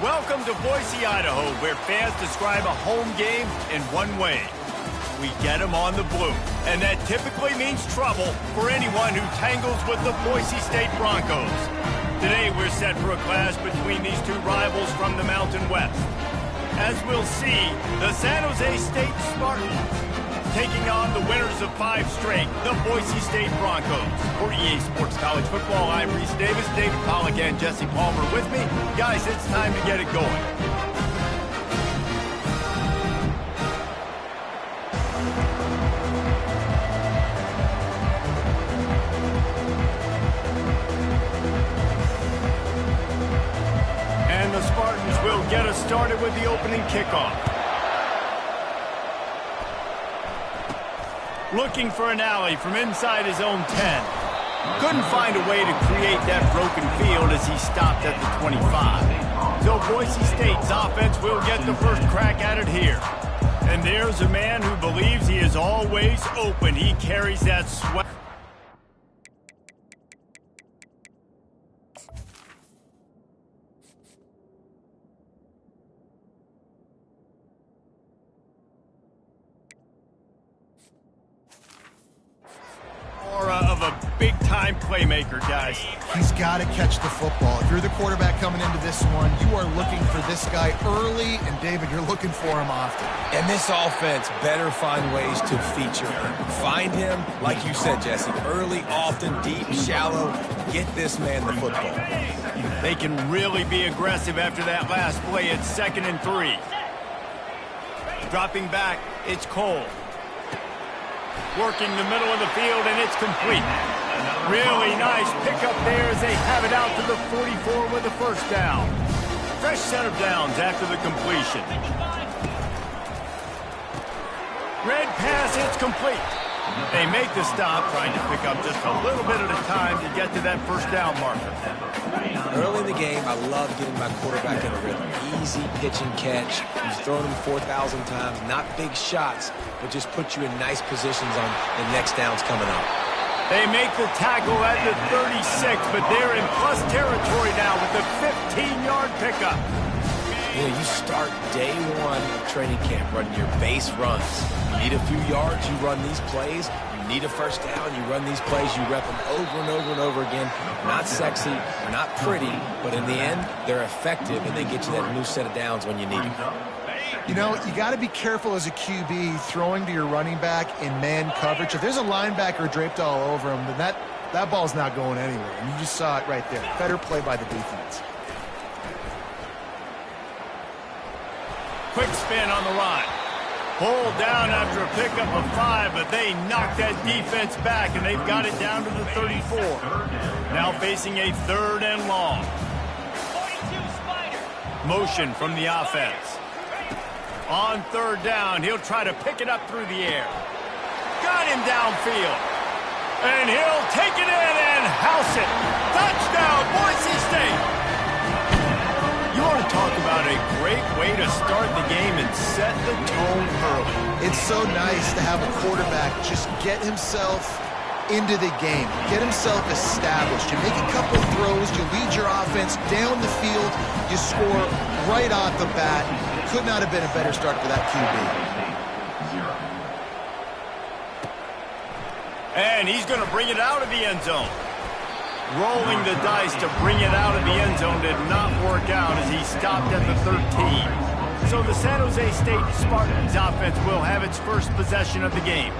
Welcome to Boise, Idaho, where fans describe a home game in one way. We get them on the blue, and that typically means trouble for anyone who tangles with the Boise State Broncos. Today, we're set for a clash between these two rivals from the Mountain West. As we'll see, the San Jose State Spartans taking on the winners of 5 straight, the Boise State Broncos. For EA Sports College Football, I'm Reese Davis, David Pollack, and Jesse Palmer with me. Guys, it's time to get it going. And the Spartans will get us started with the opening kickoff. Looking for an alley from inside his own 10. Couldn't find a way to create that broken field as he stopped at the 25. So Boise State's offense will get the first crack at it here. And there's a man who believes he is always open. He carries that sweat. Of a big-time playmaker, guys. He's got to catch the football. If you're the quarterback coming into this one, you are looking for this guy early, and David, you're looking for him often. And this offense better find ways to feature him. Find him, like you said, Jesse, early, often, deep, shallow. Get this man the football. They can really be aggressive after that last play. It's 2nd and 3. Dropping back, it's Cole. Working the middle of the field, and it's complete. Really nice pickup there as they have it out to the 44 with the first down. Fresh set of downs after the completion. Red pass, it's complete. They make the stop, trying to pick up just a little bit at a time to get to that first down marker. Early in the game, I love getting my quarterback in a rhythm. Easy pitch and catch. He's thrown him 4,000 times. Not big shots, but just put you in nice positions on the next downs coming up. They make the tackle at the 36, but they're in plus territory now with the 15-yard pickup. You know, you start day one of training camp running your base runs. You need a few yards, you run these plays. You need a first down, you run these plays. You rep them over and over and over again. Not sexy, not pretty, but in the end, they're effective, and they get you that new set of downs when you need them. You know, you got to be careful as a QB throwing to your running back in man coverage. If there's a linebacker draped all over him, then that ball's not going anywhere. And you just saw it right there. Better play by the defense. Quick spin on the line. Pulled down after a pickup of 5, but they knocked that defense back, and they've got it down to the 34. Now facing a 3rd and long. Motion from the offense. On 3rd down, he'll try to pick it up through the air. Got him downfield. And he'll take it in and house it. Touchdown, Boise State. You want to talk about a great way to start the game and set the tone early. It's so nice to have a quarterback just get himself into the game, get himself established. You make a couple throws, you lead your offense down the field, you score right off the bat. Could not have been a better start for that QB. And he's going to bring it out of the end zone. Rolling the dice to bring it out of the end zone did not work out as he stopped at the 13. So the San Jose State Spartans offense will have its first possession of the game.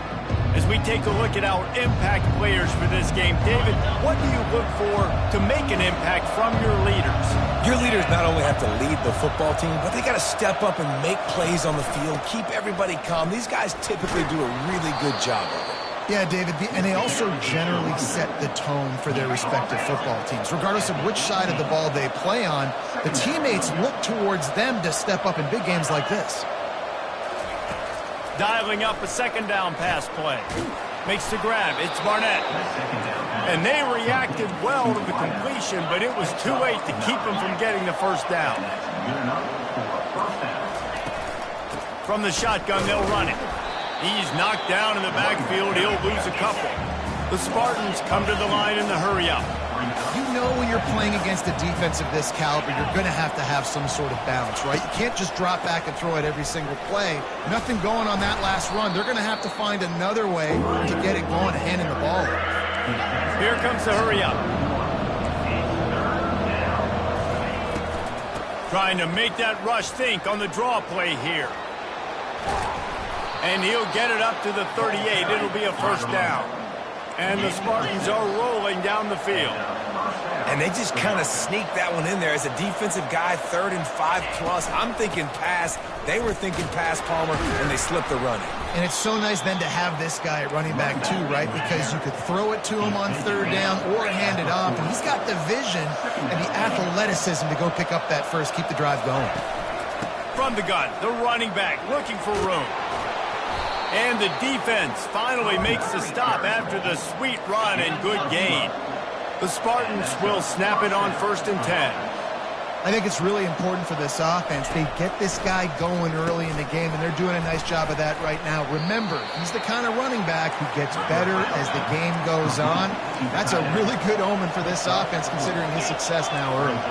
As we take a look at our impact players for this game, David, what do you look for to make an impact from your leaders? Your leaders not only have to lead the football team, but they got to step up and make plays on the field, keep everybody calm. These guys typically do a really good job of it. Yeah, David, and they also generally set the tone for their respective football teams. Regardless of which side of the ball they play on, the teammates look towards them to step up in big games like this. Dialing up a 2nd down pass play. Makes the grab. It's Barnett. And they reacted well to the completion, but it was too late to keep them from getting the first down. From the shotgun, they'll run it. He's knocked down in the backfield. He'll lose a couple. The Spartans come to the line in the hurry-up. You know when you're playing against a defense of this caliber, you're going to have some sort of balance, right? You can't just drop back and throw it every single play. Nothing going on that last run. They're going to have to find another way to get it going, handing the ball. Here comes the hurry up. Trying to make that rush think on the draw play here. And he'll get it up to the 38. It'll be a first down. And the Spartans are rolling down the field. And they just kind of sneaked that one in there. As a defensive guy, 3rd and 5+. I'm thinking pass. They were thinking pass, Palmer, and they slipped the running. And it's so nice then to have this guy at running back too, right? Because you could throw it to him on 3rd down or hand it off. And he's got the vision and the athleticism to go pick up that first, keep the drive going. From the gun, the running back looking for room. And the defense finally makes the stop after the sweet run and good gain. The Spartans will snap it on 1st and 10. I think it's really important for this offense. They get this guy going early in the game, and they're doing a nice job of that right now. Remember, he's the kind of running back who gets better as the game goes on. That's a really good omen for this offense, considering his success now early.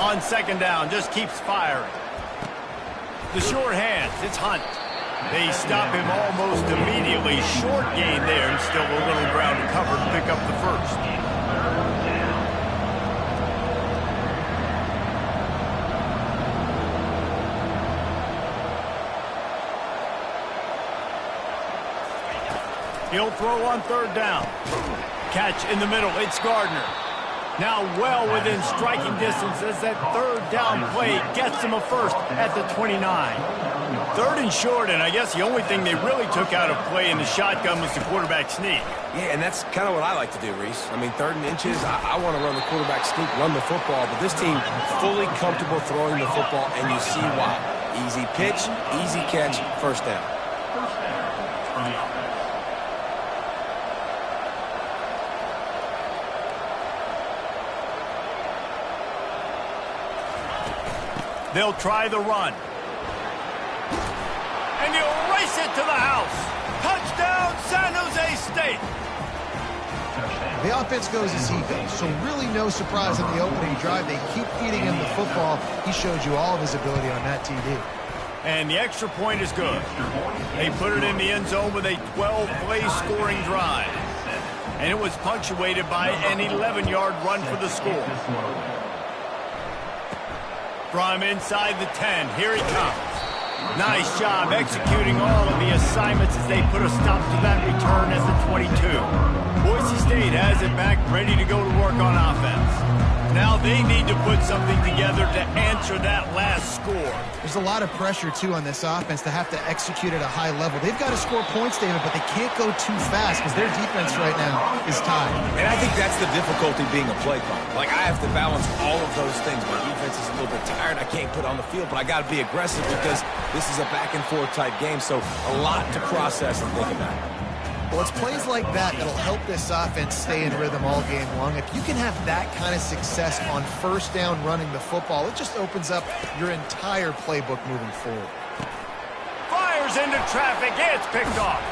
On 2nd down, just keeps firing. The short hands, it's Hunt. They stop him almost immediately. Short gain there, and still a little ground to cover to pick up the first. He'll throw on 3rd down. Catch in the middle, it's Gardner. Now well within striking distance as that 3rd down play gets him a first at the 29. 3rd and short, and I guess the only thing they really took out of play in the shotgun was the quarterback sneak. Yeah, and that's kind of what I like to do, Reese. I mean, 3rd and inches, I want to run the quarterback sneak, run the football, but this team fully comfortable throwing the football, and you see why. Easy pitch, easy catch, first down. They'll try the run. And he'll race it to the house. Touchdown, San Jose State. The offense goes as he goes, so really no surprise on the opening drive. They keep feeding him the football. He showed you all of his ability on that TD. And the extra point is good. They put it in the end zone with a 12-play scoring drive. And it was punctuated by an 11-yard run for the score. From inside the 10, here he comes. Nice job executing all of the assignments as they put a stop to that return as the 22. Boise State has it back, ready to go to work on offense. Now they need to put something together to answer that last score. There's a lot of pressure, too, on this offense to have to execute at a high level. They've got to score points, David, but they can't go too fast because their defense right now is tied. And I think that's the difficulty being a play caller. Like, I have to balance all of those things. My defense is a little bit tired. I can't put on the field, but I got to be aggressive because this is a back-and-forth type game, so a lot to process and think about. Well, it's plays like that that'll help this offense stay in rhythm all game long. If you can have that kind of success on 1st down running the football, it just opens up your entire playbook moving forward. Fires into traffic. It's picked off.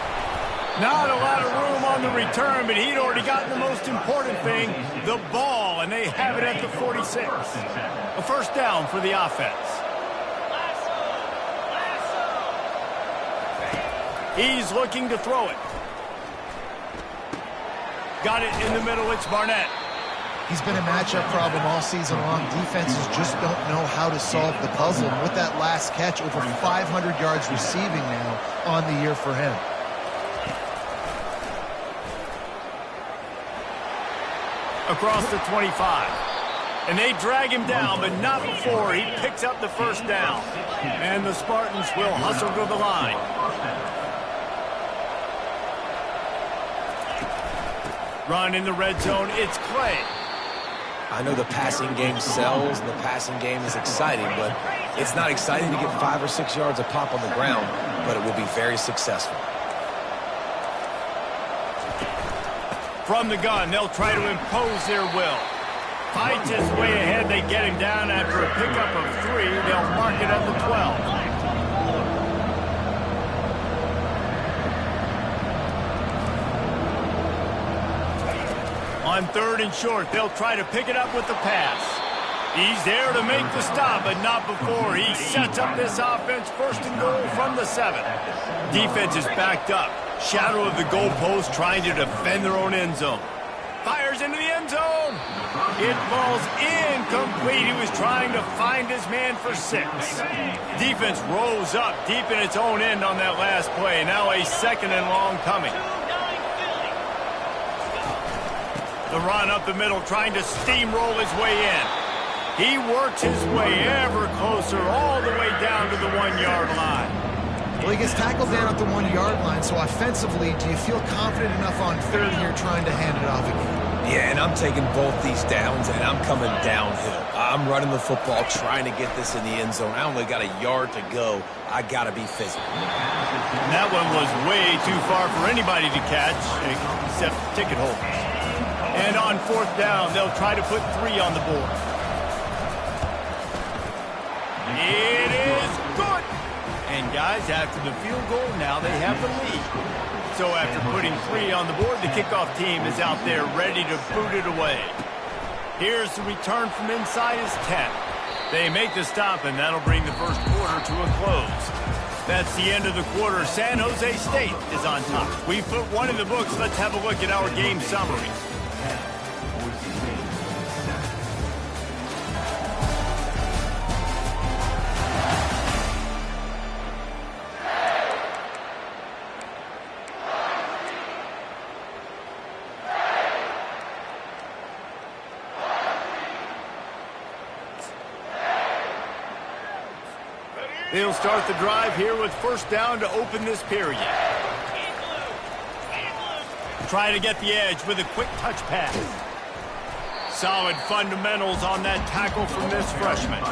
Not a lot of room on the return, but he'd already gotten the most important thing, the ball, and they have it at the 46. A first down for the offense. He's looking to throw it. Got it in the middle, it's Barnett. He's been a matchup problem all season long. Defenses just don't know how to solve the puzzle. And with that last catch, over 500 yards receiving now on the year for him. Across the 25. And they drag him down, but not before he picks up the first down. And the Spartans will hustle to the line. Run in the red zone, it's Clay. I know the passing game sells and the passing game is exciting, but it's not exciting to get 5 or 6 yards a pop on the ground, but it will be very successful. From the gun, they'll try to impose their will. Fights his way ahead, they get him down after a pickup of 3. They'll mark it at the 12. On 3rd and short, they'll try to pick it up with the pass. He's there to make the stop, but not before he sets up this offense 1st and goal from the 7. Defense is backed up. Shadow of the goalpost trying to defend their own end zone. Fires into the end zone. It falls incomplete. He was trying to find his man for 6. Defense rolls up deep in its own end on that last play. Now a 2nd and long coming. The run up the middle, trying to steamroll his way in. He works his way ever closer all the way down to the 1-yard line. Well, he gets tackled down at the 1-yard line, so offensively, do you feel confident enough on 3rd here trying to hand it off again? Yeah, and I'm taking both these downs, and I'm coming downhill. I'm running the football, trying to get this in the end zone. I only got a yard to go. I got to be physical. And that one was way too far for anybody to catch, except ticket holders. And on 4th down, they'll try to put 3 on the board. It is good. And guys, after the field goal, now they have the lead. So after putting 3 on the board, the kickoff team is out there ready to boot it away. Here's the return from inside his 10. They make the stop, and that'll bring the first quarter to a close. That's the end of the quarter. San Jose State is on top. We've put 1 in the books. Let's have a look at our game summary. They'll start the drive here with 1st down to open this period. Try to get the edge with a quick touch pass. Solid fundamentals on that tackle from this freshman.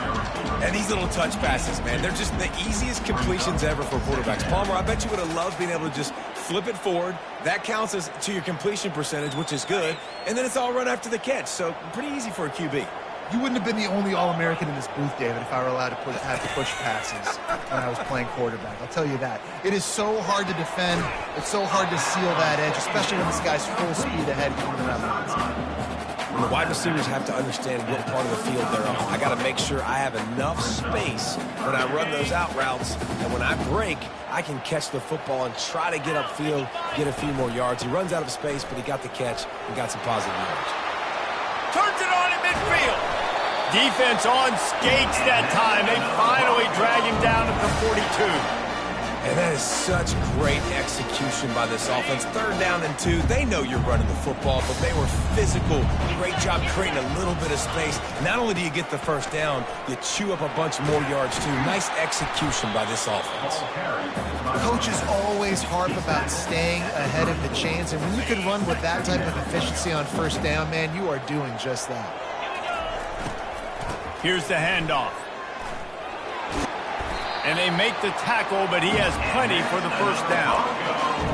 And these little touch passes, man, they're just the easiest completions ever for quarterbacks. Palmer, I bet you would have loved being able to just flip it forward. That counts as to your completion percentage, which is good. And then it's all run after the catch. So pretty easy for a QB. You wouldn't have been the only All-American in this booth, David, if I were allowed to have to push passes when I was playing quarterback. I'll tell you that. It is so hard to defend. It's so hard to seal that edge, especially when this guy's full speed ahead coming around the outside. The wide receivers have to understand what part of the field they're on. I got to make sure I have enough space when I run those out routes, and when I break, I can catch the football and try to get upfield, get a few more yards. He runs out of space, but he got the catch and got some positive yards. Turns it on at midfield. Defense on skates that time. They finally drag him down at the 42. And that is such great execution by this offense. 3rd down and 2. They know you're running the football, but they were physical. Great job creating a little bit of space. Not only do you get the 1st down, you chew up a bunch more yards too. Nice execution by this offense. Coaches always harp about staying ahead of the chains, and when you can run with that type of efficiency on 1st down, man, you are doing just that. Here's the handoff. And they make the tackle, but he has plenty for the 1st down.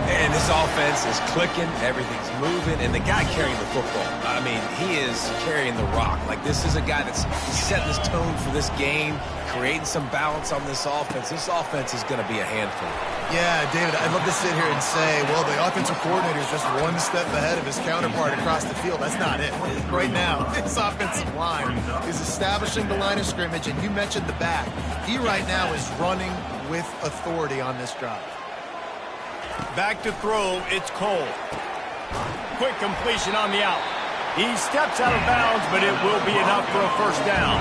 And this offense is clicking, everything's moving, and the guy carrying the football, I mean, he is carrying the rock. Like, this is a guy that's setting this tone for this game, creating some balance on this offense. This offense is going to be a handful. Yeah, David, I'd love to sit here and say, well, the offensive coordinator is just 1 step ahead of his counterpart across the field. That's not it. Right now, this offensive line is establishing the line of scrimmage, and you mentioned the back. He right now is running with authority on this drive. Back to throw, it's Cole. Quick completion on the out. He steps out of bounds, but it will be enough for a 1st down.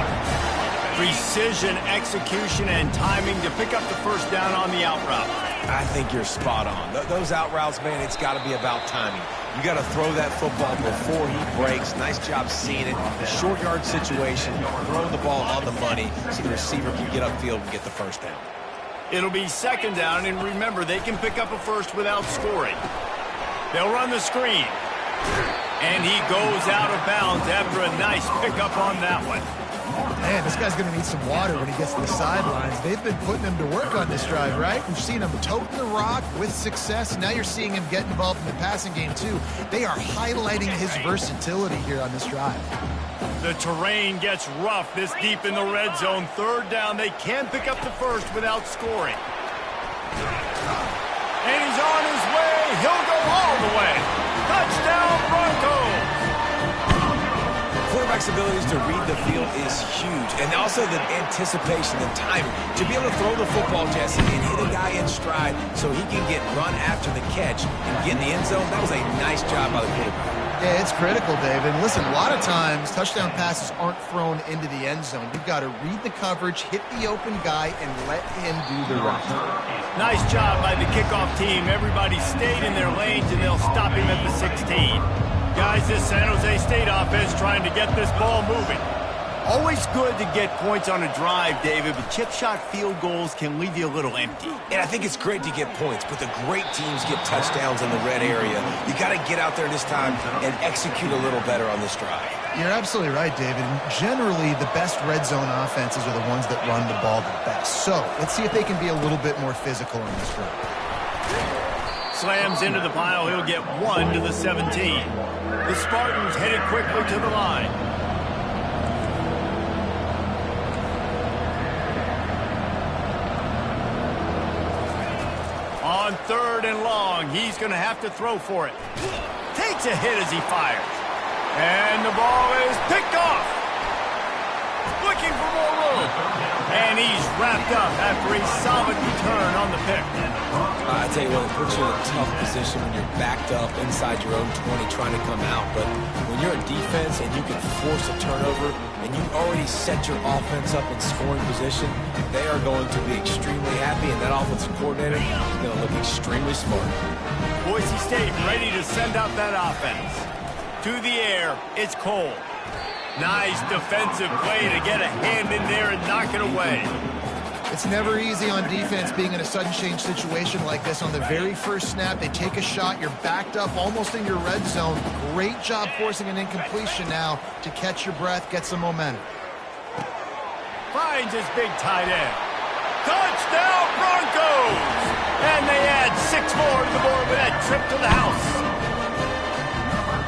Precision, execution, and timing to pick up the 1st down on the out route. I think you're spot on. Those out routes, man, it's got to be about timing. You got to throw that football before he breaks. Nice job seeing it. Short yard situation, throwing the ball on the money so the receiver can get upfield and get the 1st down. It'll be 2nd down, and remember, they can pick up a 1st without scoring. They'll run the screen. And he goes out of bounds after a nice pickup on that one. Man, this guy's going to need some water when he gets to the sidelines. They've been putting him to work on this drive, right? We've seen him toting the rock with success. Now you're seeing him get involved in the passing game, too. They are highlighting his versatility here on this drive. The terrain gets rough this deep in the red zone. 3rd down, they can pick up the 1st without scoring. And he's on his way. He'll go all the way. Touchdown, Broncos! quarterback's abilities to read the field is huge. And also the anticipation and timing. To be able to throw the football, Jesse, and hit a guy in stride so he can get run after the catch and get in the end zone, that was a nice job by the quarterback. Yeah, it's critical, David. And listen, a lot of times touchdown passes aren't thrown into the end zone. You've got to read the coverage, hit the open guy, and let him do the rest. Nice job by the kickoff team. Everybody stayed in their lanes, and they'll stop him at the 16. Guys, this San Jose State offense trying to get this ball moving. Always good to get points on a drive, David, but chip shot field goals can leave you a little empty. And I think it's great to get points, but the great teams get touchdowns in the red area. You got to get out there this time and execute a little better on this drive. You're absolutely right, David. And generally, the best red zone offenses are the ones that run the ball the best. So let's see if they can be a little bit more physical in this drive. Slams into the pile. He'll get 1 to the 17. The Spartans headed quickly to the line. On 3rd and long, he's going to have to throw for it. Takes a hit as he fires. And the ball is picked off. Looking for more room. And he's wrapped up after a solid return on the pick. I tell you what, it puts you in a tough position when you're backed up inside your own 20 trying to come out. But when you're a defense and you can force a turnover and you already set your offense up in scoring position, they are going to be extremely happy, and that offensive coordinator is going to look extremely smart. Boise State ready to send out that offense. To the air, it's Cole. Nice defensive play to get a hand in there and knock it away. It's never easy on defense being in a sudden change situation like this. On the very first snap, they take a shot. You're backed up almost in your red zone. Great job forcing an incompletion now to catch your breath, get some momentum. Finds his big tight end. Touchdown Broncos! And they add 6 more to the board with that trip to the house.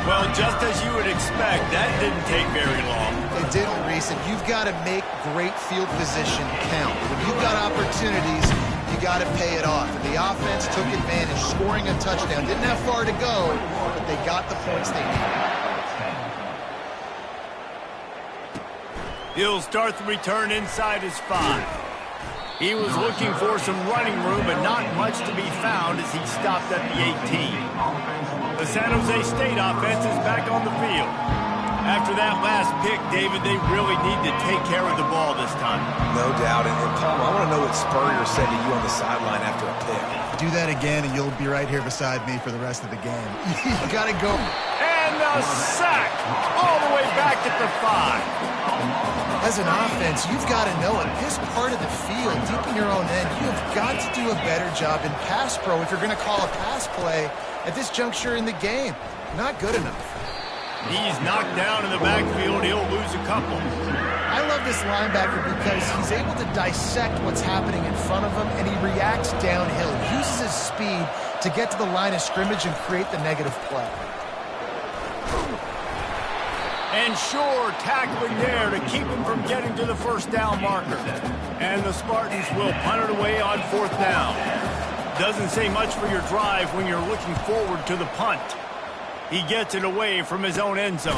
Well, just as you would expect, that didn't take very long. It didn't, Reese, and you've got to make great field position count. When you've got opportunities, you got to pay it off. And the offense took advantage, scoring a touchdown. Didn't have far to go, but they got the points they needed. He'll start the return inside his 5. He was looking for some running room, but not much to be found as he stopped at the 18. The San Jose State offense is back on the field. After that last pick, David, they really need to take care of the ball this time. No doubt. And Paul, I want to know what Spurrier said to you on the sideline after a pick. Do that again, and you'll be right here beside me for the rest of the game. You got to go. And the sack all the way back at the 5. As an offense, you've got to know at this part of the field, deep in your own end, you have got to do a better job in pass pro if you're going to call a pass play at this juncture in the game. Not good enough. He's knocked down in the backfield. He'll lose a couple. I love this linebacker because he's able to dissect what's happening in front of him, and he reacts downhill, uses his speed to get to the line of scrimmage and create the negative play. And sure, tackling there to keep him from getting to the first down marker. And the Spartans will punt it away on 4th down. Doesn't say much for your drive when you're looking forward to the punt. He gets it away from his own end zone.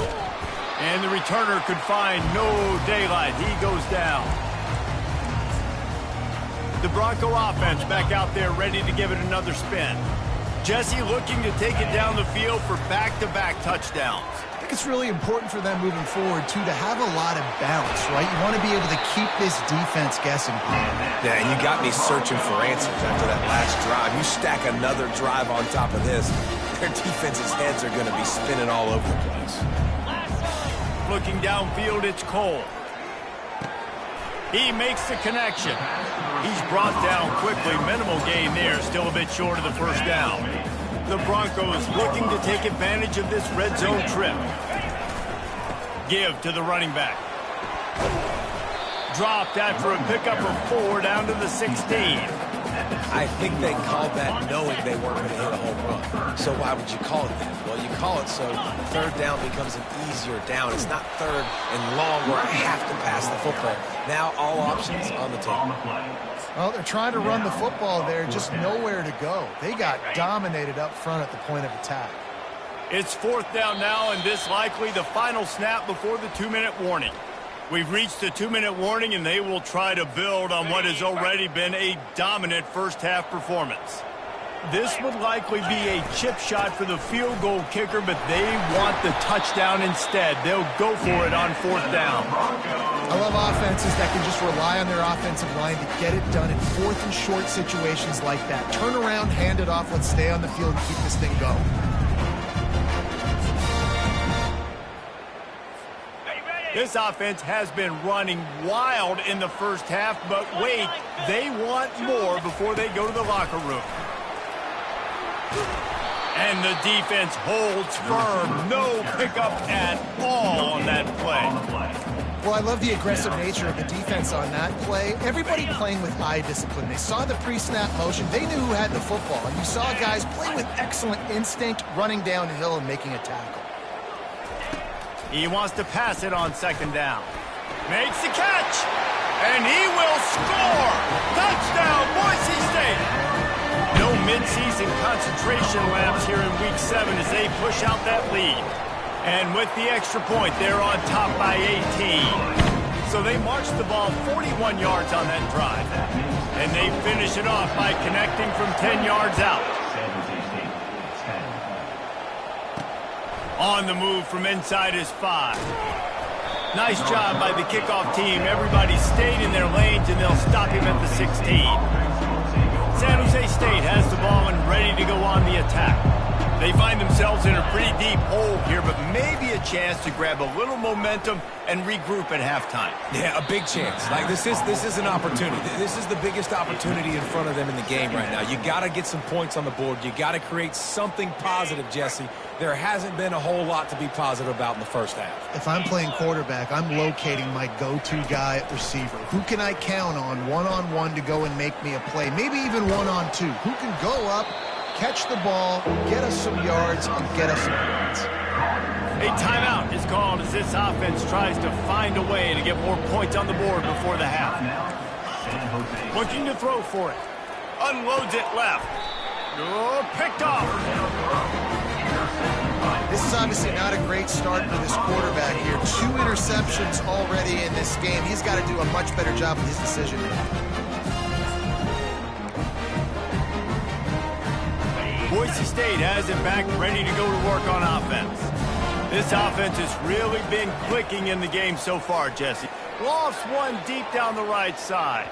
And the returner could find no daylight. He goes down. The Bronco offense back out there ready to give it another spin. Jesse looking to take it down the field for back-to-back touchdowns. I think it's really important for them moving forward, too, to have a lot of balance, right? You want to be able to keep this defense guessing. Yeah, and you got me searching for answers after that last drive. You stack another drive on top of this, their defense's heads are going to be spinning all over the place. Looking downfield, it's Cole. He makes the connection. He's brought down quickly. Minimal gain there, still a bit short of the first down. The Broncos looking to take advantage of this red zone trip. Give to the running back. Dropped after a pickup of 4 down to the 16. I think they called that knowing they weren't going to hit a home run. So why would you call it that? Well, you call it so 3rd down becomes an easier down. It's not 3rd and long where I have to pass the football. Now all options on the table. Well, they're trying to run the football there, just nowhere to go. They got dominated up front at the point of attack. It's 4th down now, and this likely the final snap before the 2-minute warning. We've reached the 2-minute warning, and they will try to build on what has already been a dominant first-half performance. This would likely be a chip shot for the field goal kicker, but they want the touchdown instead. They'll go for it on 4th down. I love offenses that can just rely on their offensive line to get it done in 4th and short situations like that. Turn around, hand it off, let's stay on the field and keep this thing going. This offense has been running wild in the first half, but wait, they want more before they go to the locker room. And the defense holds firm. No pickup at all on that play. Well, I love the aggressive nature of the defense on that play. Everybody playing with eye discipline. They saw the pre-snap motion. They knew who had the football. And you saw guys play with excellent instinct, running downhill and making a tackle. He wants to pass it on 2nd down. Makes the catch. And he will score. Touchdown, Boise State. No midseason concentration laps here in Week 7 as they push out that lead. And with the extra point, they're on top by 18. So they march the ball 41 yards on that drive. And they finish it off by connecting from 10 yards out. On the move from inside his 5. Nice job by the kickoff team. Everybody stayed in their lanes, and they'll stop him at the 16. San Jose State has the ball and ready to go on the attack. They find themselves in a pretty deep hole here, but maybe a chance to grab a little momentum and regroup at halftime. Yeah, a big chance. Like this is an opportunity. This is the biggest opportunity in front of them in the game right now. You got to get some points on the board. You got to create something positive, Jesse. There hasn't been a whole lot to be positive about in the first half. If I'm playing quarterback, I'm locating my go-to guy at receiver. Who can I count on one-on-one to go and make me a play? Maybe even one-on-two. Who can go up, catch the ball, get us some yards, and get us some points? A timeout is called as this offense tries to find a way to get more points on the board before the half. Looking to throw for it. Unloads it left. Oh, picked off. This is obviously not a great start for this quarterback here. 2 interceptions already in this game. He's got to do a much better job with his decision making. Boise State has it back, ready to go to work on offense. This offense has really been clicking in the game so far, Jesse. Lost one deep down the right side.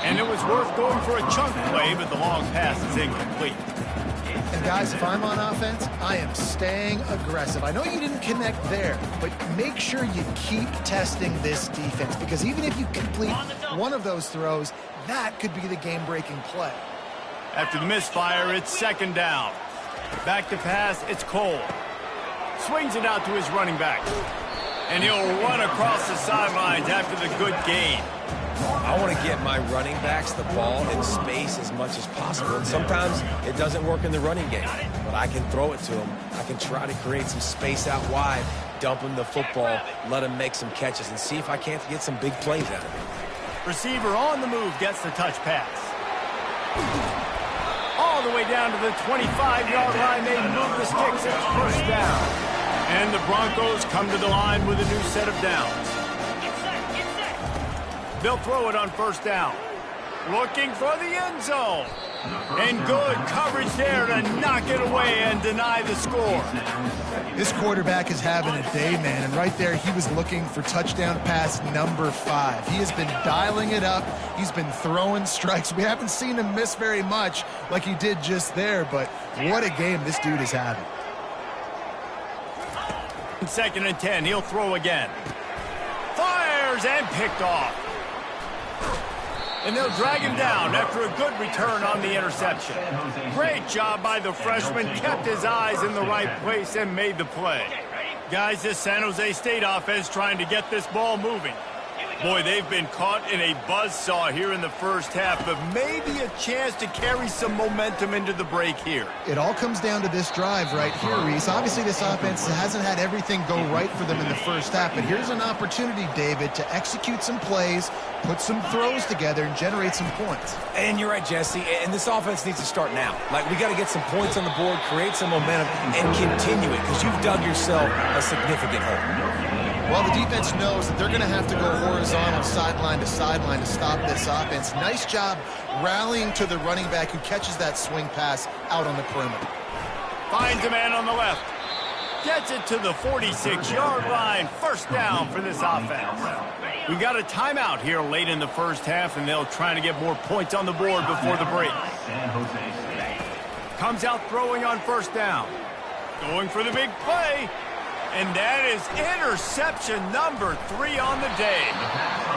And it was worth going for a chunk play, but the long pass is incomplete. And guys, if I'm on offense, I am staying aggressive. I know you didn't connect there, but make sure you keep testing this defense, because even if you complete one of those throws, that could be the game-breaking play. After the misfire, it's 2nd down. Back to pass, it's Cole. Swings it out to his running back. And he'll run across the sidelines after the good gain. I want to get my running backs the ball in space as much as possible. And sometimes it doesn't work in the running game, but I can throw it to them. I can try to create some space out wide, dump him the football, let him make some catches, and see if I can't get some big plays out of it. Receiver on the move gets the touch pass. All the way down to the 25-yard line. They move the sticks. It's 1st down. And the Broncos come to the line with a new set of downs. They'll throw it on 1st down. Looking for the end zone. And good coverage there to knock it away and deny the score. This quarterback is having a day, man. And right there, he was looking for touchdown pass number 5. He has been dialing it up. He's been throwing strikes. We haven't seen him miss very much like he did just there, but what a game this dude is having. 2nd and 10, he'll throw again. Fires and picked off. And they'll drag him down after a good return on the interception. Great job by the freshman. Kept his eyes in the right place and made the play. Guys, this San Jose State offense trying to get this ball moving. Boy, they've been caught in a buzzsaw here in the first half, but maybe a chance to carry some momentum into the break here. It all comes down to this drive right here, Reese. Obviously, this offense hasn't had everything go right for them in the first half, but here's an opportunity, David, to execute some plays, put some throws together, and generate some points. And you're right, Jesse, and this offense needs to start now. Like, we got to get some points on the board, create some momentum, and continue it, because you've dug yourself a significant hole. Well, the defense knows that they're going to have to go horizontal sideline to sideline to stop this offense. Nice job rallying to the running back who catches that swing pass out on the perimeter. Finds a man on the left. Gets it to the 46-yard line. First down for this offense. We got a timeout here late in the first half, and they'll try to get more points on the board before the break. Comes out throwing on first down. Going for the big play. And that is interception number 3 on the day.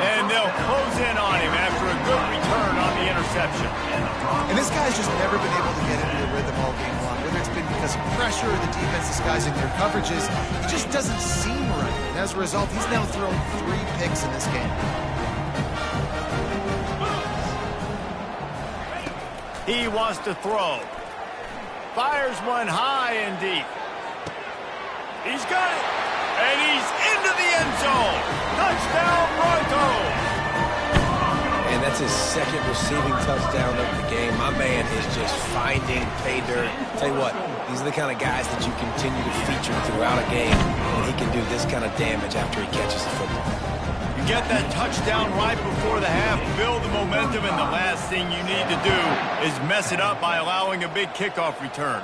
And they'll close in on him after a good return on the interception. And this guy's just never been able to get into the rhythm all game long. Whether it's been because of pressure or the defense disguising their coverages, he just doesn't seem right. And as a result, he's now thrown 3 picks in this game. He wants to throw. Fires one high and deep. He's got it, and he's into the end zone. Touchdown, Broncos. And that's his second receiving touchdown of the game. My man is just finding pay dirt. Tell you what, these are the kind of guys that you continue to feature throughout a game, and he can do this kind of damage after he catches the football. You get that touchdown right before the half, build the momentum, and the last thing you need to do is mess it up by allowing a big kickoff return.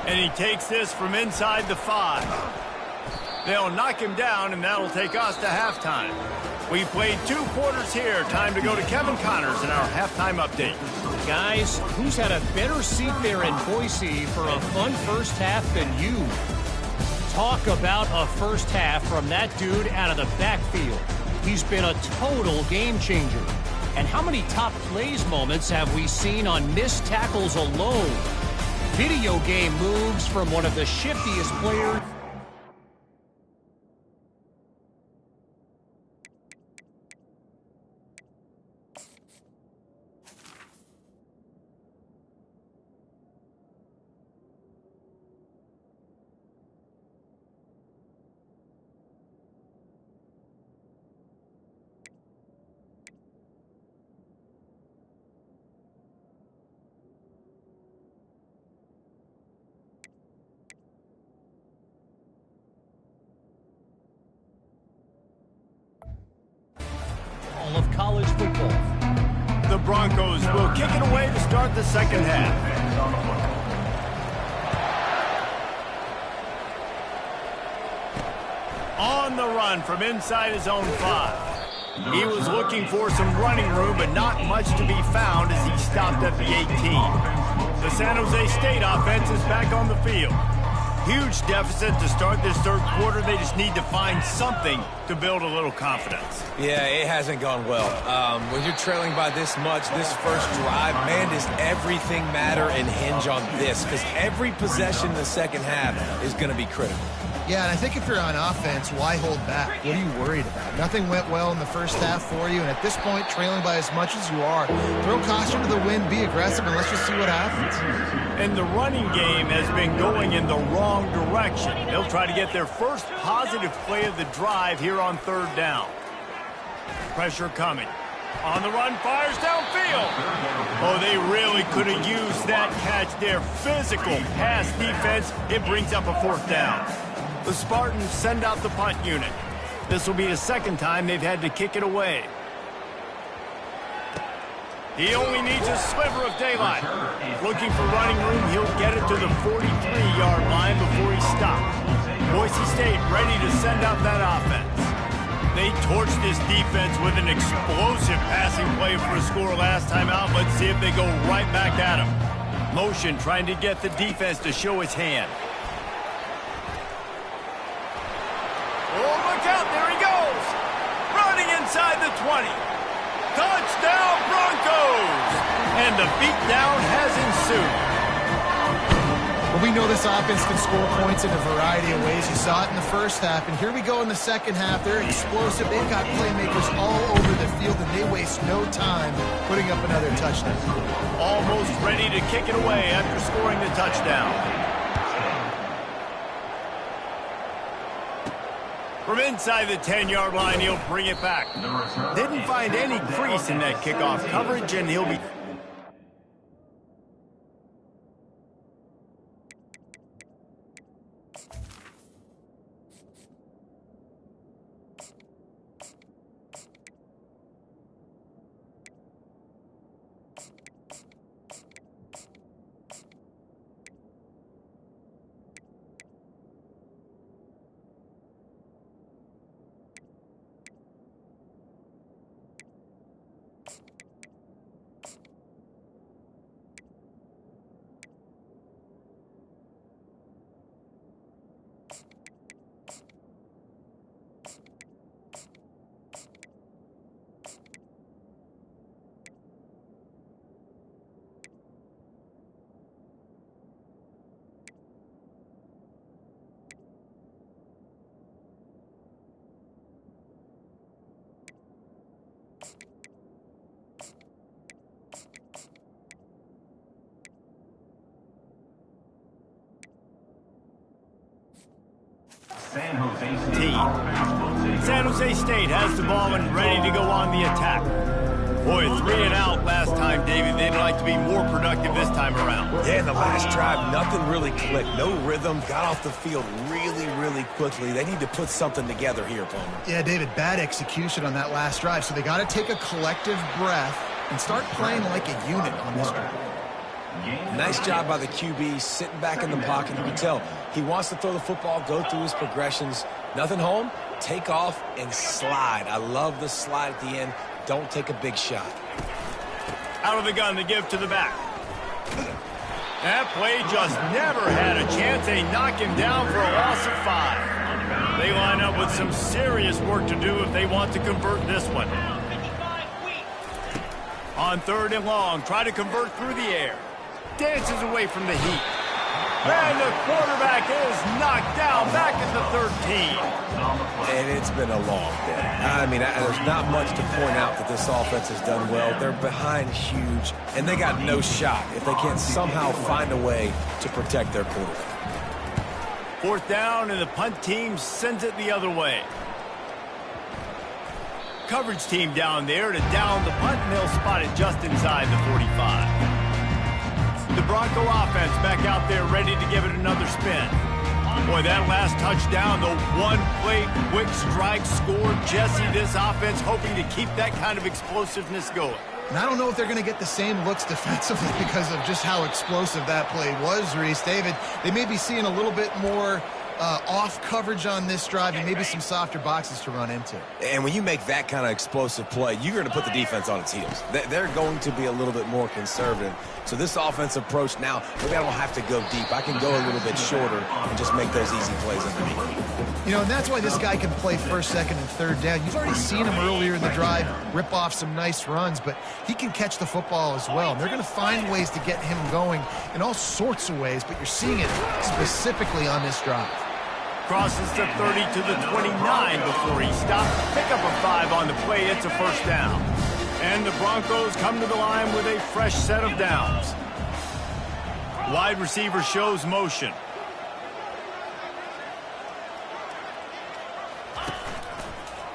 And he takes this from inside the 5. They'll knock him down, and that'll take us to halftime. We played 2 quarters here. Time to go to Kevin Connors in our halftime update. Guys, who's had a better seat there in Boise for a fun first half than you? Talk about a first half from that dude out of the backfield. He's been a total game changer. And how many top plays moments have we seen on missed tackles alone? Video game moves from one of the shiftiest players. Of college football. The Broncos will kick it away to start the second half. On the run from inside his own 5. He was looking for some running room, but not much to be found as he stopped at the 18. The San Jose State offense is back on the field. Huge deficit to start this third quarter. They just need to find something to build a little confidence. Yeah, it hasn't gone well. When you're trailing by this much, this first drive, man, does everything matter and hinge on this? Because every possession in the second half is going to be critical. Yeah, and I think if you're on offense, why hold back? What are you worried about? Nothing went well in the first half for you, and at this point, trailing by as much as you are, throw caution to the wind, be aggressive, and let's just see what happens. And the running game has been going in the wrong direction. They'll try to get their first positive play of the drive here on third down. Pressure coming. On the run, fires downfield. Oh, they really could have used that catch there. Physical pass defense. It brings up a fourth down. The Spartans send out the punt unit. This will be the second time they've had to kick it away. He only needs a sliver of daylight. Looking for running room, he'll get it to the 43-yard line before he stops. Boise State ready to send out that offense. They torched this defense with an explosive passing play for a score last time out. Let's see if they go right back at him. Motion trying to get the defense to show his hand. Oh, look out, there he goes. Running inside the 20. Touchdown, Broncos! And the beatdown has ensued. Well, we know this offense can score points in a variety of ways. You saw it in the first half, and here we go in the second half. They're explosive. They've got playmakers all over the field, and they waste no time putting up another touchdown. Almost ready to kick it away after scoring the touchdown. From inside the 10-yard line, he'll bring it back. Didn't find any crease in that kickoff coverage, and he'll be... San Jose State has the ball and ready to go on the attack. Boy, 3 and out last time, David. They'd like to be more productive this time around. Yeah, in the last drive, nothing really clicked. No rhythm. Got off the field really, really quickly. They need to put something together here, Palmer. Yeah, David, bad execution on that last drive, so they got to take a collective breath and start playing like a unit on this drive. Nice job by the QB, sitting back in the pocket. You can tell he wants to throw the football, go through his progressions. Nothing home, take off and slide. I love the slide at the end. Don't take a big shot. Out of the gun to give to the back. That play just never had a chance. They knock him down for a loss of 5. They line up with some serious work to do if they want to convert this one. On 3rd and long, try to convert through the air. Dances away from the heat. And the quarterback is knocked down back at the 13. And it's been a long day. I mean, there's not much to point out that this offense has done well. They're behind huge, and they got no shot if they can't somehow find a way to protect their quarterback. 4th down, and the punt team sends it the other way. Coverage team down there to down the punt, and they'll spot it just inside the 45. The Bronco offense back out there ready to give it another spin. Boy, that last touchdown, the one-play quick strike score. Jesse, this offense hoping to keep that kind of explosiveness going. And I don't know if they're going to get the same looks defensively because of just how explosive that play was, Reese. David, they may be seeing a little bit more off coverage on this drive and maybe some softer boxes to run into. And when you make that kind of explosive play, you're going to put the defense on its heels. They're going to be a little bit more conservative. So this offensive approach now, maybe I don't have to go deep. I can go a little bit shorter and just make those easy plays underneath. You know, and that's why this guy can play 1st, 2nd, and 3rd down. You've already seen him earlier in the drive rip off some nice runs, but he can catch the football as well. And they're going to find ways to get him going in all sorts of ways, but you're seeing it specifically on this drive. Crosses the 30 to the 29 before he stopped. Pick up a 5 on the play. It's a 1st down. And the Broncos come to the line with a fresh set of downs. Wide receiver shows motion.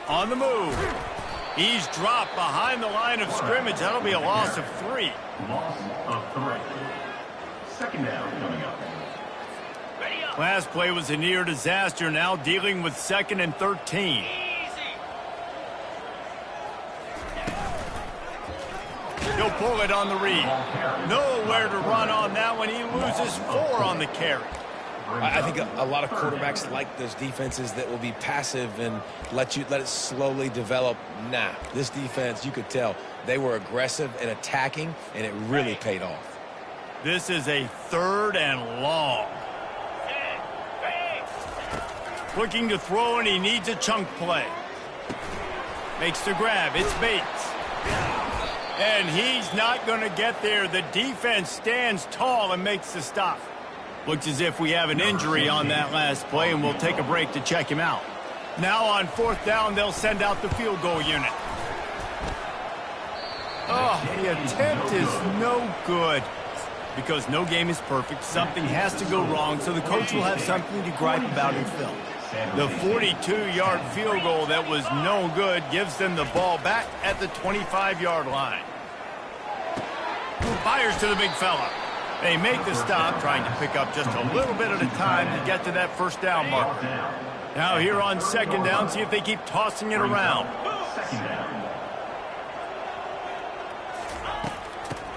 On the move. He's dropped behind the line of scrimmage. That'll be a loss of 3. Loss of 3. 2nd down coming up. Last play was a near disaster. Now dealing with 2nd and 13. He'll pull it on the read. Nowhere to run on that one. He loses 4 on the carry. I think a lot of quarterbacks like those defenses that will be passive and let it slowly develop. Nah, this defense, you could tell, they were aggressive and attacking, and it really paid off. This is a 3rd and long. Looking to throw, and he needs a chunk play. Makes the grab. It's Bates. And he's not going to get there. The defense stands tall and makes the stop. Looks as if we have an injury on that last play, and we'll take a break to check him out. Now on 4th down, they'll send out the field goal unit. Oh, the attempt is no good. Because no game is perfect, something has to go wrong, so the coach will have something to gripe about in film. The 42-yard field goal that was no good gives them the ball back at the 25-yard line. Fires to the big fella. They make the stop, trying to pick up just a little bit at a time to get to that 1st down marker. Now here on 2nd down, see if they keep tossing it around.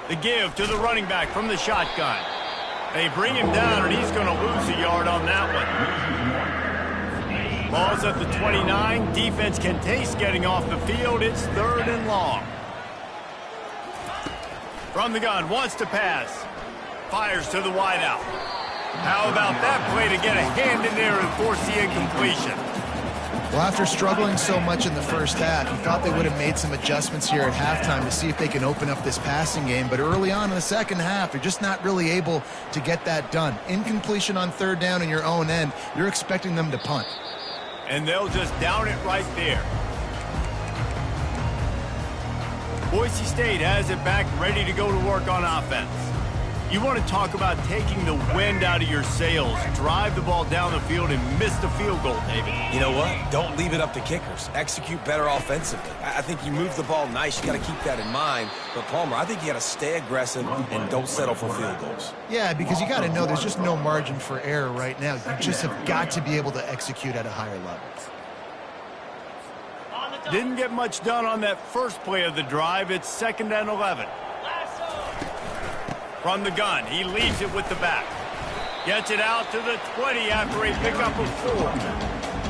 The give to the running back from the shotgun. They bring him down, and he's going to lose a yard on that one. Ball's at the 29. Defense can taste getting off the field. It's 3rd and long. From the gun, wants to pass. Fires to the wideout. How about that play to get a hand in there and force the incompletion? Well, after struggling so much in the 1st half, you thought they would have made some adjustments here at halftime to see if they can open up this passing game. But early on in the 2nd half, they're just not really able to get that done. Incompletion on 3rd down in your own end, you're expecting them to punt. And they'll just down it right there. Boise State has it back, ready to go to work on offense. You want to talk about taking the wind out of your sails. Drive the ball down the field and miss the field goal, David. You know what? Don't leave it up to kickers. Execute better offensively. I think you move the ball nice. You got to keep that in mind. But, Palmer, I think you got to stay aggressive and don't settle for field goals. Yeah, because you got to know there's just no margin for error right now. You just have got to be able to execute at a higher level. Didn't get much done on that first play of the drive. It's 2nd and 11. From the gun, he leaves it with the back. Gets it out to the 20 after a pickup of 4.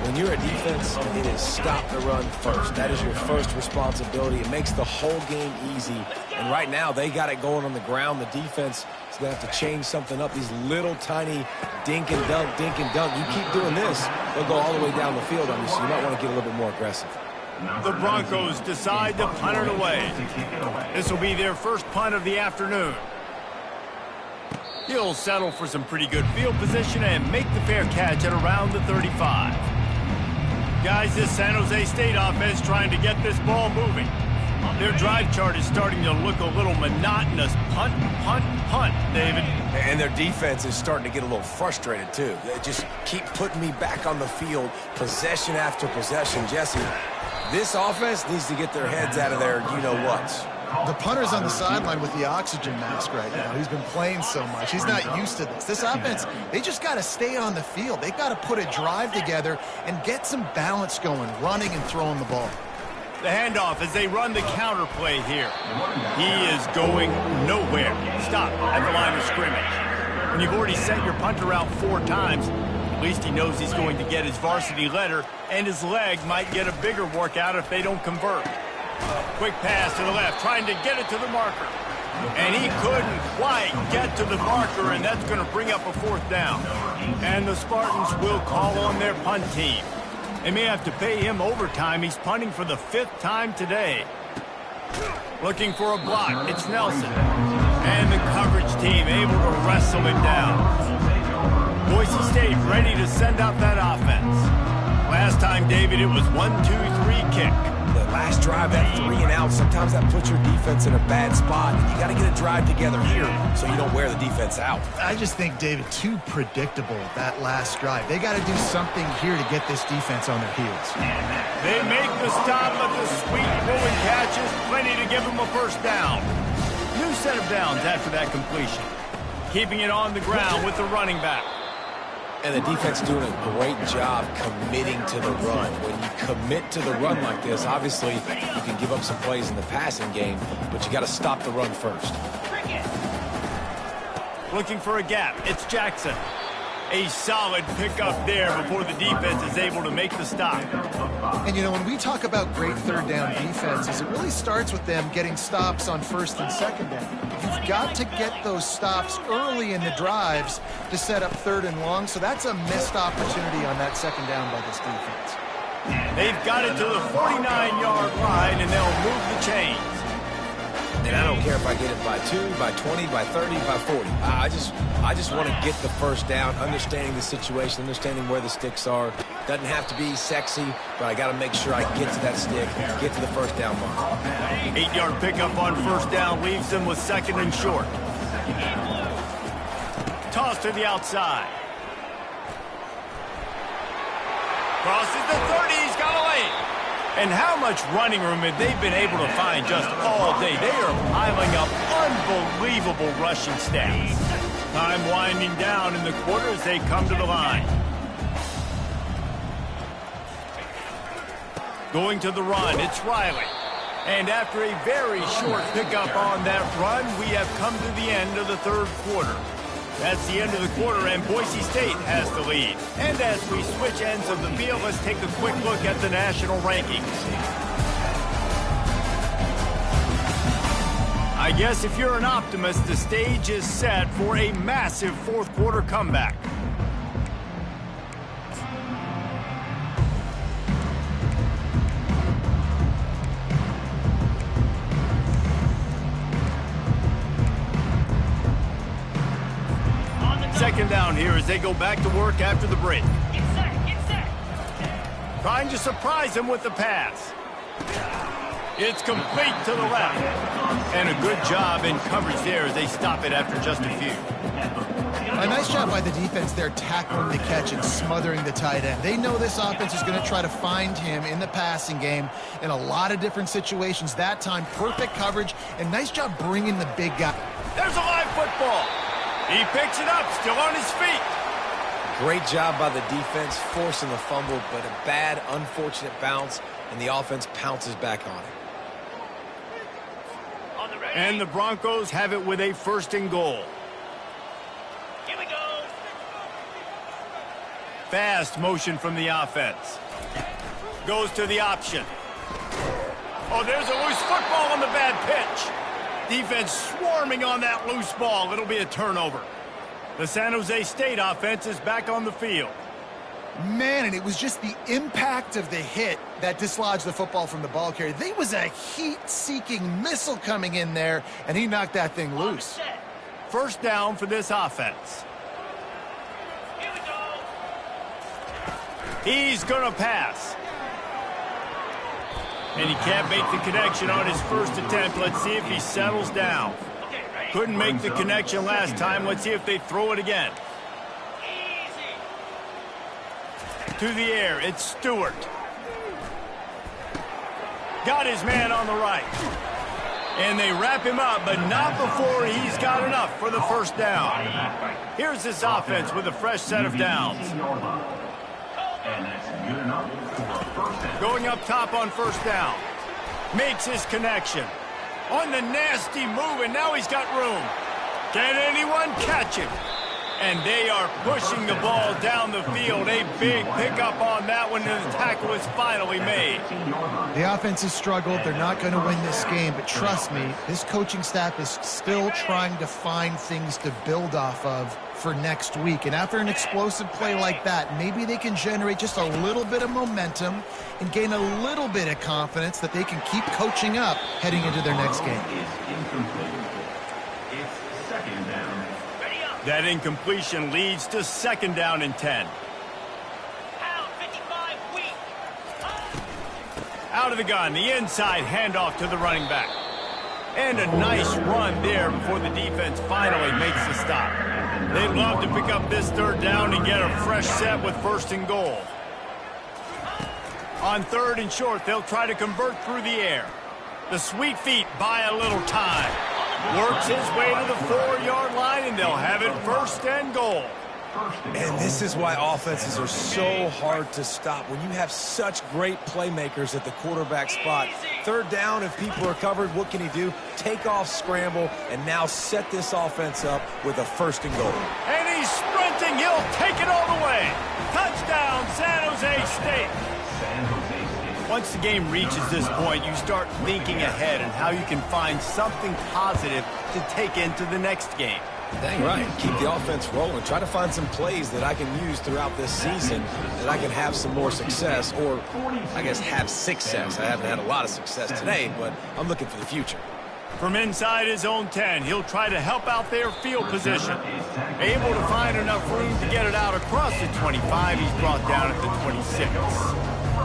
When you're a defense, it is stop the run first. That is your first responsibility. It makes the whole game easy. And right now, they got it going on the ground. The defense is going to have to change something up. These little tiny dink and dunk, dink and dunk. You keep doing this, they'll go all the way down the field on you, so you might want to get a little bit more aggressive. The Broncos decide to punt it away. This will be their first punt of the afternoon. He'll settle for some pretty good field position and make the fair catch at around the 35. Guys, this San Jose State offense trying to get this ball moving. Their drive chart is starting to look a little monotonous. Punt, punt, punt, David. And their defense is starting to get a little frustrated, too. They just keep putting me back on the field, possession after possession. Jesse, this offense needs to get their heads out of their you-know-whats. The punter's on the sideline with the oxygen mask right now. He's been playing so much. He's not used to this. This offense, they just got to stay on the field. They've got to put a drive together and get some balance going, running and throwing the ball. The handoff as they run the counter play here. He is going nowhere. Stop at the line of scrimmage. When you've already sent your punter out 4 times, at least he knows he's going to get his varsity letter, and his leg might get a bigger workout if they don't convert. Quick pass to the left, trying to get it to the marker. And he couldn't quite get to the marker, and that's going to bring up a 4th down. And the Spartans will call on their punt team. They may have to pay him overtime. He's punting for the 5th time today. Looking for a block. It's Nelson. And the coverage team able to wrestle it down. Boise State ready to send out that offense. Last time, David, it was 1-2-3 kick. The last drive, that 3 and out, sometimes that puts your defense in a bad spot. You got to get a drive together here so you don't wear the defense out. I just think, David, too predictable, that last drive. They got to do something here to get this defense on their heels. They make the stop, but the sweet rolling catch is plenty to give them a 1st down. New set of downs after that completion. Keeping it on the ground with the running back. And the defense doing a great job committing to the run. When you commit to the run like this, obviously you can give up some plays in the passing game, but you got to stop the run first. Looking for a gap. It's Jackson. A solid pickup there before the defense is able to make the stop. And, you know, when we talk about great 3rd down defenses, it really starts with them getting stops on 1st and 2nd down. You've got to get those stops early in the drives to set up 3rd and long, so that's a missed opportunity on that 2nd down by this defense. They've got it to the 49-yard line, and they'll move the chains. And I don't care if I get it by 2, by 20, by 30, by 40. I just want to get the first down, understanding the situation, understanding where the sticks are. Doesn't have to be sexy, but I got to make sure I get to that stick, get to the first down mark. 8-yard pickup on first down leaves them with 2nd and short. Toss to the outside. Crosses the 30, he's got a lane. And how much running room have they been able to find just all day? They are piling up unbelievable rushing stats. Time winding down in the quarter as they come to the line. Going to the run, it's Riley. And after a very short pickup on that run, we have come to the end of the 3rd quarter. That's the end of the quarter, and Boise State has the lead. And as we switch ends of the field, let's take a quick look at the national rankings. I guess if you're an optimist, the stage is set for a massive 4th quarter comeback. Second down here as they go back to work after the break. Get set. Trying to surprise him with the pass. It's complete to the left. And a good job in coverage there as they stop it after just a few. A nice job by the defense there, tackling the catch and smothering the tight end. They know this offense is going to try to find him in the passing game in a lot of different situations. That time, perfect coverage, and nice job bringing the big guy. There's a live football. He picks it up, still on his feet. Great job by the defense, forcing the fumble, but a bad, unfortunate bounce, and the offense pounces back on it. And the Broncos have it with a 1st and goal. Here we go. Fast motion from the offense. Goes to the option. Oh, there's a loose football on the bad pitch. Defense swarming on that loose ball. It'll be a turnover. The San Jose State offense is back on the field. Man, and it was just the impact of the hit that dislodged the football from the ball carrier. There was a heat-seeking missile coming in there, and he knocked that thing loose. First down for this offense. Here we go. He's going to pass. And he can't make the connection on his first attempt. Let's see if he settles down. Couldn't make the connection last time. Let's see if they throw it again. To the air, it's Stewart. Got his man on the right. And they wrap him up, but not before he's got enough for the first down. Here's this offense with a fresh set of downs. Going up top on first down. Makes his connection. On the nasty move, and now he's got room. Can anyone catch him? And they are pushing the ball down the field. A big pickup on that one, and the tackle is finally made. The offense has struggled. They're not going to win this game, but trust me, this coaching staff is still trying to find things to build off of for next week. And after an explosive play like that, maybe they can generate just a little bit of momentum and gain a little bit of confidence that they can keep coaching up heading into their next game. It's 2nd down. That incompletion leads to 2nd down and 10. Out of the gun, the inside handoff to the running back. And a nice run there before the defense finally makes the stop. They'd love to pick up this 3rd down and get a fresh set with 1st and goal. On 3rd and short, they'll try to convert through the air. The sweet feet buy a little time. Works his way to the 4-yard line, and they'll have it 1st and goal. And this is why offenses are so hard to stop. When you have such great playmakers at the quarterback spot, 3rd down, if people are covered, what can he do? Take off, scramble, and now set this offense up with a 1st and goal. And he's sprinting. He'll take it all the way. Touchdown, San Jose State. Once the game reaches this point, you start thinking ahead and how you can find something positive to take into the next game. Dang right. Keep the offense rolling. Try to find some plays that I can use throughout this season that I can have some more success, or I guess have success. I haven't had a lot of success today, but I'm looking for the future. From inside his own 10, he'll try to help out their field position. Able to find enough room to get it out across the 25. He's brought down at the 26.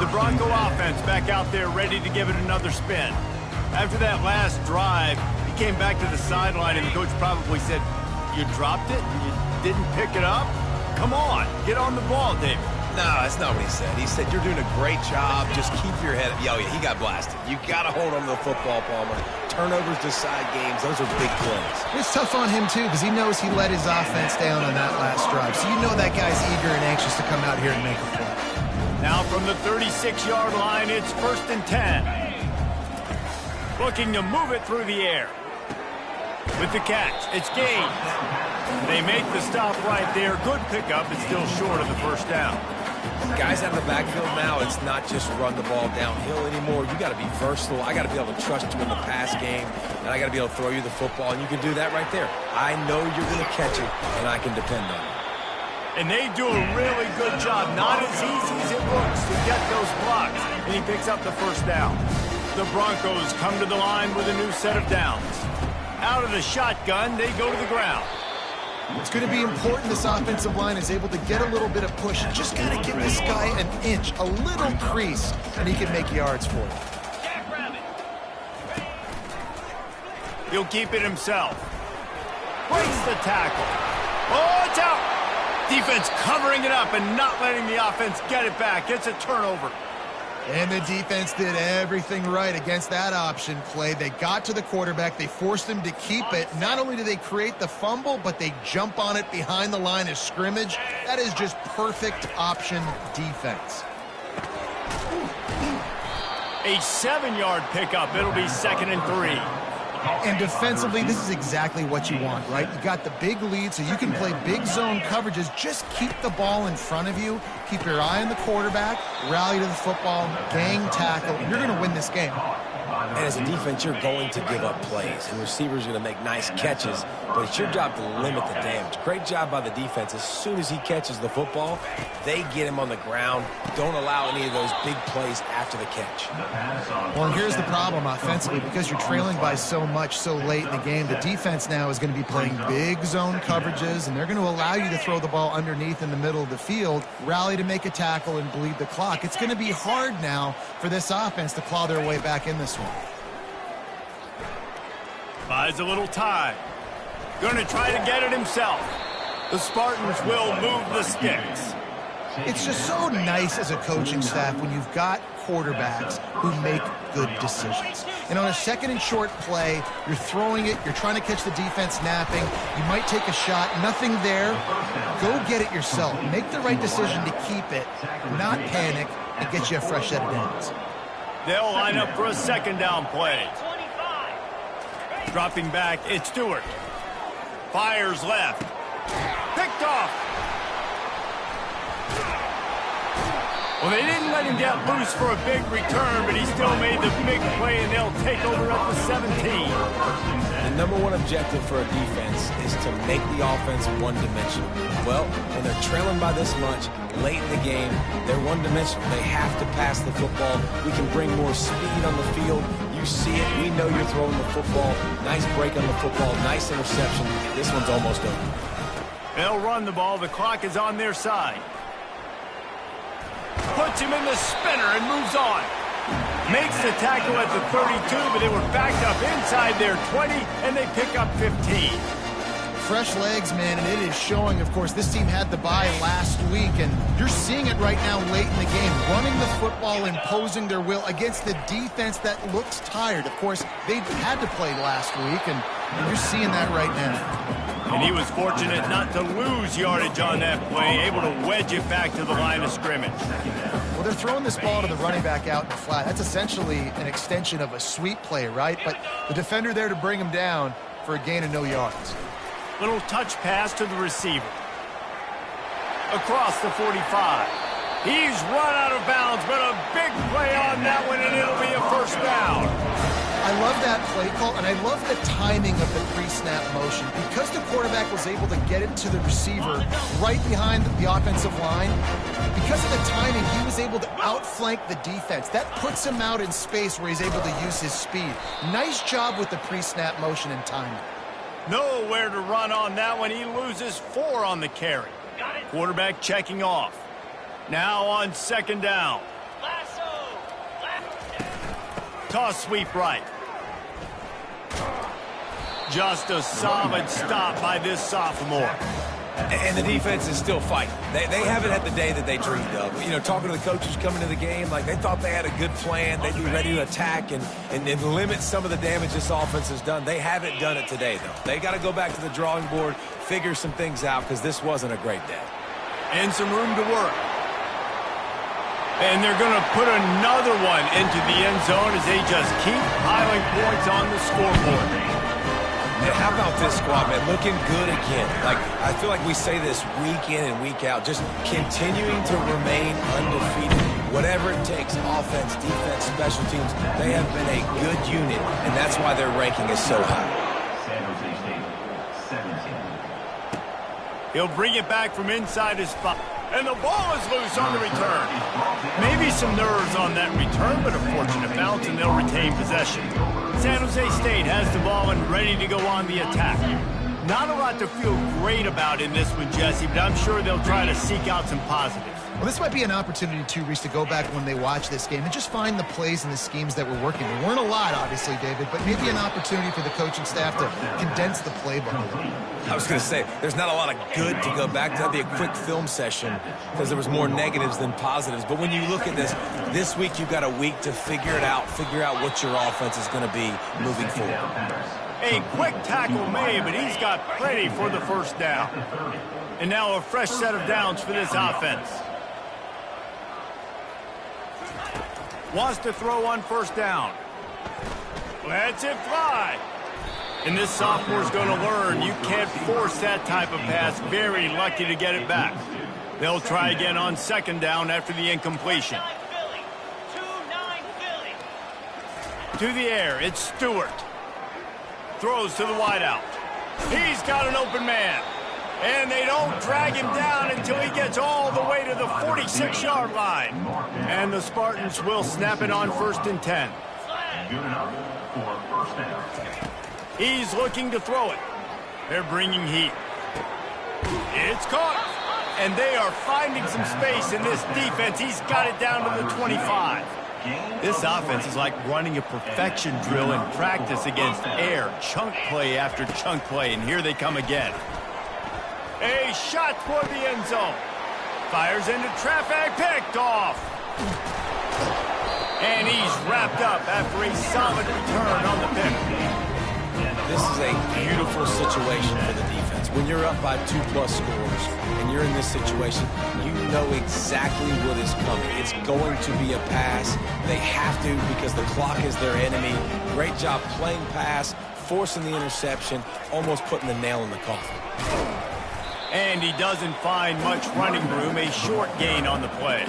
The Bronco offense back out there ready to give it another spin. After that last drive, he came back to the sideline, and the coach probably said, "You dropped it? You didn't pick it up? Come on, get on the ball, David." No, that's not what he said. He said, "You're doing a great job. Just keep your head up." Oh, yeah, he got blasted. You got to hold on to the football, Palmer. Turnovers decide games. Those are big plays. It's tough on him, too, because he knows he let his offense down on that last drive. So you know that guy's eager and anxious to come out here and make a play. Now from the 36-yard line, it's 1st and 10. Looking to move it through the air. With the catch, it's gained. They make the stop right there. Good pickup, but still short of the first down. Guys out of the backfield now, it's not just run the ball downhill anymore. You got to be versatile. I got to be able to trust you in the pass game, and I got to be able to throw you the football, and you can do that right there. I know you're going to catch it, and I can depend on it. And they do a really good job. Not as easy as it looks to get those blocks, and he picks up the first down. The Broncos come to the line with a new set of downs. Out of the shotgun, they go to the ground. It's going to be important this offensive line is able to get a little bit of push. Just got to give this guy an inch, a little crease, and he can make yards for you. He'll keep it himself. Breaks the tackle. Oh, it's out. Defense covering it up and not letting the offense get it back. It's a turnover. And the defense did everything right against that option play. They got to the quarterback. They forced him to keep it. Not only do they create the fumble, but they jump on it behind the line of scrimmage. That is just perfect option defense. A 7-yard pickup. It'll be 2nd and 3. And defensively, this is exactly what you want, right? You got the big lead, so you can play big zone coverages. Just keep the ball in front of you. Keep your eye on the quarterback. Rally to the football. Gang tackle. You're going to win this game. And as a defense, you're going to give up plays. And receivers are going to make nice catches. But it's your job to limit the damage. Great job by the defense. As soon as he catches the football, they get him on the ground. Don't allow any of those big plays after the catch. Well, and here's the problem offensively. Because you're trailing by so much so late in the game, the defense now is going to be playing big zone coverages, and they're going to allow you to throw the ball underneath in the middle of the field, rally to make a tackle, and bleed the clock. It's going to be hard now for this offense to claw their way back in this one. Buys a little time. Going to try to get it himself. The Spartans will move the sticks. It's just so nice as a coaching staff when you've got quarterbacks who make good decisions. And on a 2nd and short play, you're throwing it, you're trying to catch the defense napping, you might take a shot, nothing there. Go get it yourself. Make the right decision to keep it, not panic, and get you a fresh set of downs. They'll line up for a 2nd down play. Dropping back, it's Stewart. Fires left. Picked off. Well, they didn't let him get loose for a big return, but he still made the big play, and they'll take over at the 17. The number one objective for a defense is to make the offense one-dimensional. Well, when they're trailing by this much, late in the game, they're one-dimensional. They have to pass the football. We can bring more speed on the field. You see it. We know you're throwing the football. Nice break on the football. Nice interception. This one's almost over. They'll run the ball. The clock is on their side. Puts him in the spinner and moves on. Makes the tackle at the 32, but they were backed up inside their 20, and they pick up 15. Fresh legs, man, and it is showing. Of course, this team had the bye last week, and you're seeing it right now late in the game, running the football, imposing their will against the defense that looks tired. Of course, they had to play last week, and you're seeing that right now. And he was fortunate not to lose yardage on that play, able to wedge it back to the line of scrimmage. Well, they're throwing this ball to the running back out in the flat. That's essentially an extension of a sweep play, right? But the defender there to bring him down for a gain of no yards. Little touch pass to the receiver. Across the 45. He's run out of bounds, but a big play on that one, and it'll be a first down. I love that play call, and I love the timing of the pre-snap motion. Because the quarterback was able to get it to the receiver right behind the offensive line, because of the timing, he was able to outflank the defense. That puts him out in space where he's able to use his speed. Nice job with the pre-snap motion and timing. Nowhere to run on that one. He loses 4 on the carry. Quarterback checking off. Now on second down. Toss sweep right. Just a solid stop by this sophomore. And the defense is still fighting. They haven't had the day that they dreamed of. You know, talking to the coaches coming to the game, like they thought they had a good plan. They'd be ready to attack and limit some of the damage this offense has done. They haven't done it today, though. They got to go back to the drawing board, figure some things out, because this wasn't a great day. And some room to work. And they're going to put another one into the end zone as they just keep piling points on the scoreboard. Man, how about this squad, man? Looking good again. Like, I feel like we say this week in and week out, just continuing to remain undefeated. Whatever it takes, offense, defense, special teams, they have been a good unit, and that's why their ranking is so high. San Jose State, 17. He'll bring it back from inside his spot. And the ball is loose on the return. Maybe some nerves on that return, but a fortunate bounce, and they'll retain possession. San Jose State has the ball and ready to go on the attack. Not a lot to feel great about in this one, Jesse, but I'm sure they'll try to seek out some positives. Well, this might be an opportunity, too, Reese, to go back when they watch this game and just find the plays and the schemes that were working. There weren't a lot, obviously, David, but maybe an opportunity for the coaching staff to condense the playbook a little. I was going to say, there's not a lot of good to go back to. That'd be a quick film session because there was more negatives than positives. But when you look at this week you've got a week to figure it out, figure out what your offense is going to be moving forward. A quick tackle made, but he's got plenty for the first down. And now a fresh set of downs for this offense. Wants to throw on first down. Lets it fly. And this sophomore's going to learn you can't force that type of pass. Very lucky to get it back. They'll try again on second down after the incompletion. To the air, it's Stewart. Throws to the wideout. He's got an open man. And they don't drag him down until he gets all the way to the 46-yard line. And the Spartans will snap it on 1st and 10. Good enough for first down. He's looking to throw it. They're bringing heat. It's caught. And they are finding some space in this defense. He's got it down to the 25. This offense is like running a perfection drill in practice against air. Chunk play after chunk play. And here they come again. A shot toward the end zone. Fires into traffic, picked off. And he's wrapped up after a solid return on the pick. This is a beautiful situation for the defense. When you're up by 2+ scores and you're in this situation, you know exactly what is coming. It's going to be a pass. They have to because the clock is their enemy. Great job playing pass, forcing the interception, almost putting the nail in the coffin. And he doesn't find much running room, a short gain on the play.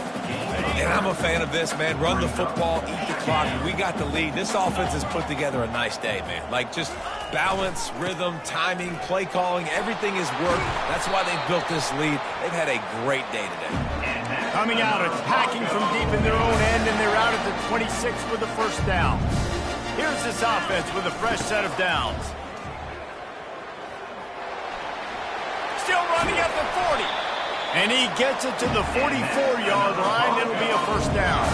And I'm a fan of this, man. Run the football, eat the clock. We got the lead. This offense has put together a nice day, man. Like just balance, rhythm, timing, play calling, everything has worked. That's why they built this lead. They've had a great day today. Coming out, attacking from deep in their own end, and they're out at the 26 with the first down. Here's this offense with a fresh set of downs. Still running at the 40. And he gets it to the 44-yard line. It'll be a first down.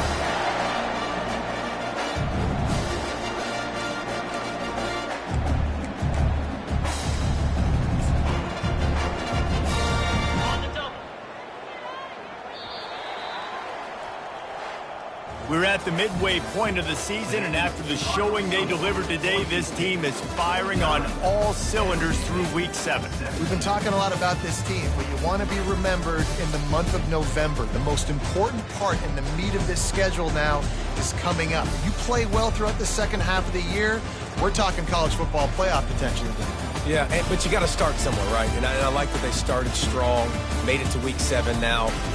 We're at the midway point of the season, and after the showing they delivered today, this team is firing on all cylinders through Week 7. We've been talking a lot about this team, but you want to be remembered in the month of November. The most important part in the meat of this schedule now is coming up. If you play well throughout the second half of the year, we're talking college football playoff potential again. Yeah, but you got to start somewhere, right? And I like that they started strong, made it to Week 7 now.